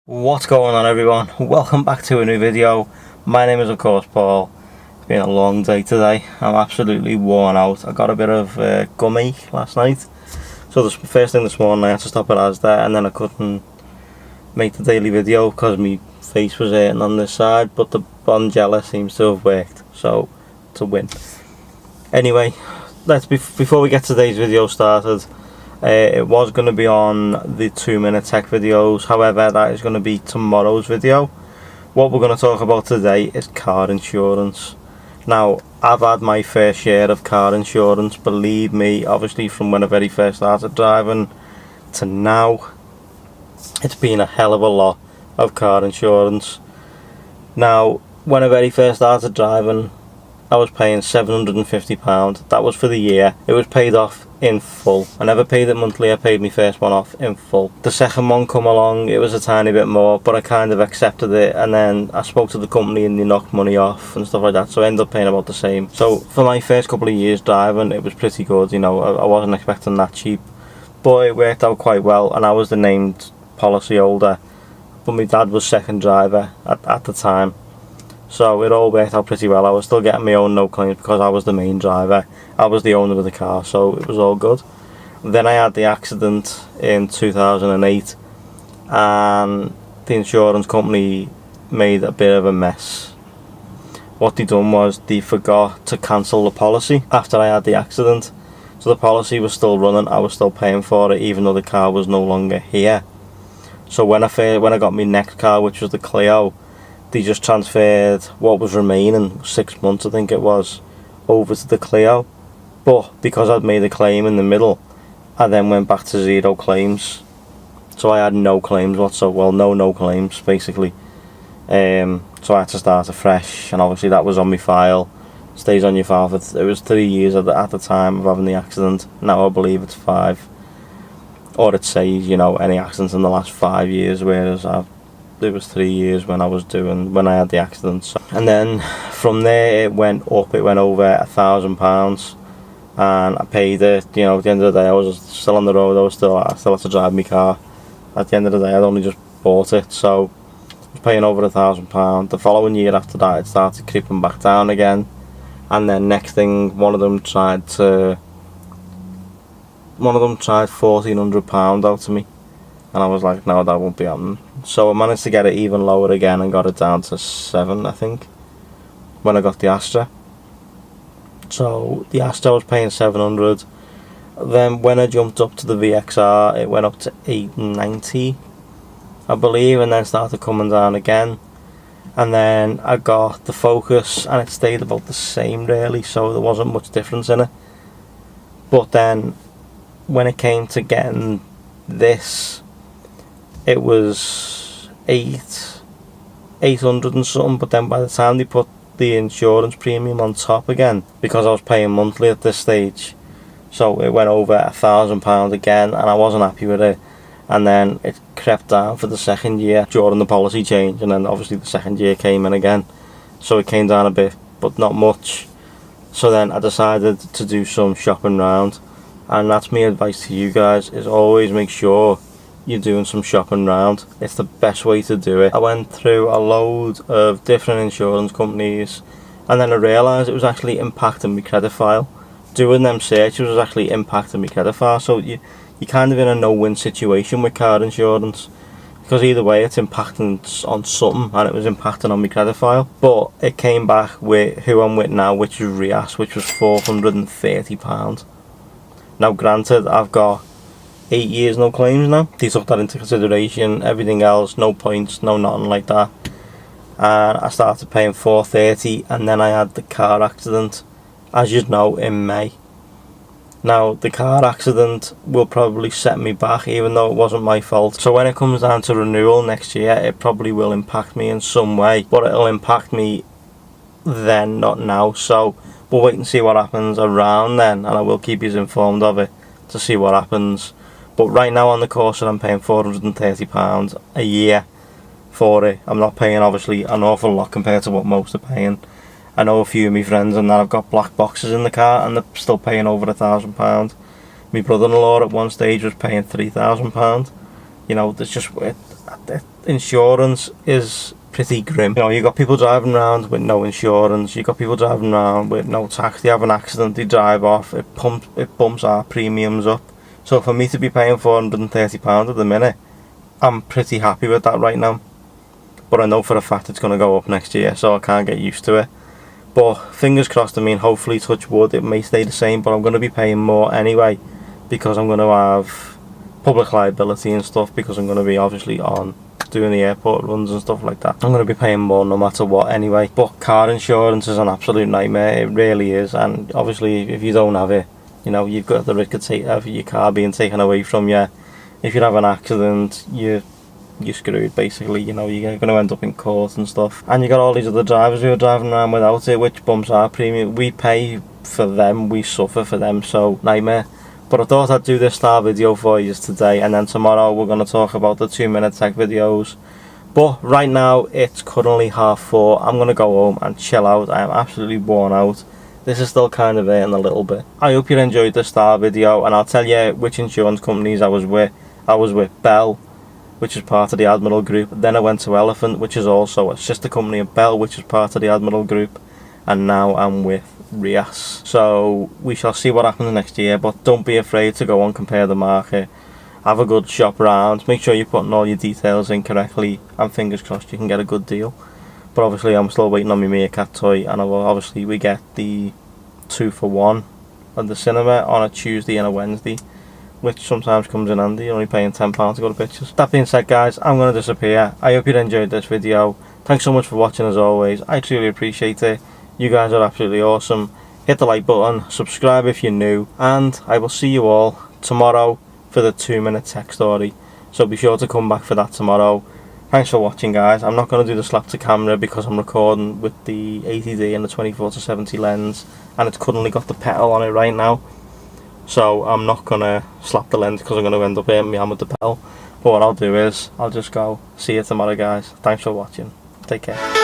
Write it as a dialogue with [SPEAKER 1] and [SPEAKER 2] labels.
[SPEAKER 1] What's going on, everyone? Welcome back to a new video. My name is of course Paul. It's been a long day today. I'm absolutely worn out. I got a bit of gummy last night, so the first thing this morning I had to stop at Asda, and then I couldn't make the daily video because my face was hurting on this side, but the Bonjela seems to have worked, so it's a win. Anyway, before we get today's video started, it was going to be on the 2-minute tech videos, however that is going to be tomorrow's video. What we're going to talk about today is car insurance. Now, I've had my fair share of car insurance, believe me, obviously from when I very first started driving to now. It's been a hell of a lot of car insurance. Now, when I very first started driving, I was paying £750. That was for the year. It was paid off in full. I never paid it monthly. I paid my first one off in full. The second one come along, it was a tiny bit more, but I kind of accepted it, and then I spoke to the company and they knocked money off and stuff like that, so I ended up paying about the same. So for my first couple of years driving, it was pretty good, you know. I wasn't expecting that cheap, but it worked out quite well, and I was the named policy holder, but my dad was second driver at the time. So it all worked out pretty well. I was still getting my own no claims because I was the main driver. I was the owner of the car, so it was all good. Then I had the accident in 2008, and the insurance company made a bit of a mess. What they done was they forgot to cancel the policy after I had the accident. So the policy was still running, I was still paying for it even though the car was no longer here. So when I got my next car, which was the Clio, they just transferred what was remaining, 6 months I think it was, over to the Clio. But because I'd made a claim in the middle, I then went back to 0 claims. So I had no claims whatsoever, well, no claims basically. So I had to start afresh, and obviously that was on my file. Stays on your file for, it was 3 years at the time of having the accident. Now I believe it's 5. Or it says, you know, any accidents in the last 5 years, whereas it was 3 years when I had the accident. So, and then from there it went up. It went over £1,000, and I paid it. You know, at the end of the day, I was still on the road. I still had to drive my car. At the end of the day, I'd only just bought it, so I was paying over £1,000. The following year after that, it started creeping back down again, and then next thing, one of them tried £1,400 out to me. And I was like, no, that won't be happening. So I managed to get it even lower again and got it down to 7, I think, when I got the Astra. So the Astra was paying 700. Then when I jumped up to the VXR, it went up to 890, I believe, and then started coming down again. And then I got the Focus, and it stayed about the same really, so there wasn't much difference in it. But then when it came to getting this, it was 800 and something, but then by the time they put the insurance premium on top again, because I was paying monthly at this stage, so it went over £1,000 again, and I wasn't happy with it. And then it crept down for the second year during the policy change, and then obviously the second year came in again, so it came down a bit, but not much. So then I decided to do some shopping round, and that's my advice to you guys, is always make sure you're doing some shopping round. It's the best way to do it. I went through a load of different insurance companies, and then I realised it was actually impacting my credit file. Doing them searches was actually impacting my credit file, so you're kind of in a no-win situation with car insurance, because either way it's impacting on something, and it was impacting on my credit file. But it came back with who I'm with now, which is Rias, which was £430. Now granted, I've got 8 years no claims now. They took that into consideration, everything else, no points, no nothing like that. And I started paying £430, and then I had the car accident, as you know, in May. Now the car accident will probably set me back, even though it wasn't my fault. So when it comes down to renewal next year, it probably will impact me in some way, but it'll impact me then, not now. So we'll wait and see what happens around then, and I will keep you informed of it to see what happens. But right now on the course, I'm paying £430 a year for it. I'm not paying obviously an awful lot compared to what most are paying. I know a few of my friends and that have got black boxes in the car, and they're still paying over £1,000. My brother-in-law at one stage was paying £3,000. You know, there's just insurance is pretty grim. You know, you got people driving around with no insurance, you got people driving around with no tax, they have an accident, they drive off, it bumps our premiums up. So for me to be paying £430 at the minute, I'm pretty happy with that right now. But I know for a fact it's going to go up next year, so I can't get used to it. But fingers crossed, I mean, hopefully, touch wood, it may stay the same, but I'm going to be paying more anyway, because I'm going to have public liability and stuff, because I'm going to be obviously on doing the airport runs and stuff like that. I'm going to be paying more no matter what anyway. But car insurance is an absolute nightmare, it really is, and obviously if you don't have it, you know, you've got the risk of your car being taken away from you. If you have an accident, you're screwed basically, you know, you're going to end up in court and stuff. And you got all these other drivers who are driving around without it, which bumps our premium. We pay for them, we suffer for them, so nightmare. But I thought I'd do this style video for you today, and then tomorrow we're going to talk about the 2-minute tech videos. But right now it's currently 4:30. I'm going to go home and chill out. I am absolutely worn out. This is still kind of hurting a little bit. I hope you enjoyed this style video, and I'll tell you which insurance companies I was with. I was with Bell, which is part of the Admiral Group. Then I went to Elephant, which is also a sister company of Bell, which is part of the Admiral Group. And now I'm with Rias. So we shall see what happens next year, but don't be afraid to go and compare the market. Have a good shop round. Make sure you're putting all your details in correctly, and fingers crossed you can get a good deal. But obviously I'm still waiting on my Meerkat toy, and obviously we get the 2-for-1 at the cinema on a Tuesday and a Wednesday, which sometimes comes in handy, only paying £10 to go to pictures. That being said guys, I'm going to disappear. I hope you enjoyed this video. Thanks so much for watching as always, I truly appreciate it. You guys are absolutely awesome. Hit the like button, subscribe if you're new, and I will see you all tomorrow for the 2-minute tech story. So be sure to come back for that tomorrow. Thanks for watching guys. I'm not going to do the slap to camera because I'm recording with the 80D and the 24-70 lens, and it's currently got the pedal on it right now. So I'm not going to slap the lens because I'm going to end up hitting my hand with the pedal. But what I'll do is, I'll just go. See you tomorrow guys. Thanks for watching. Take care.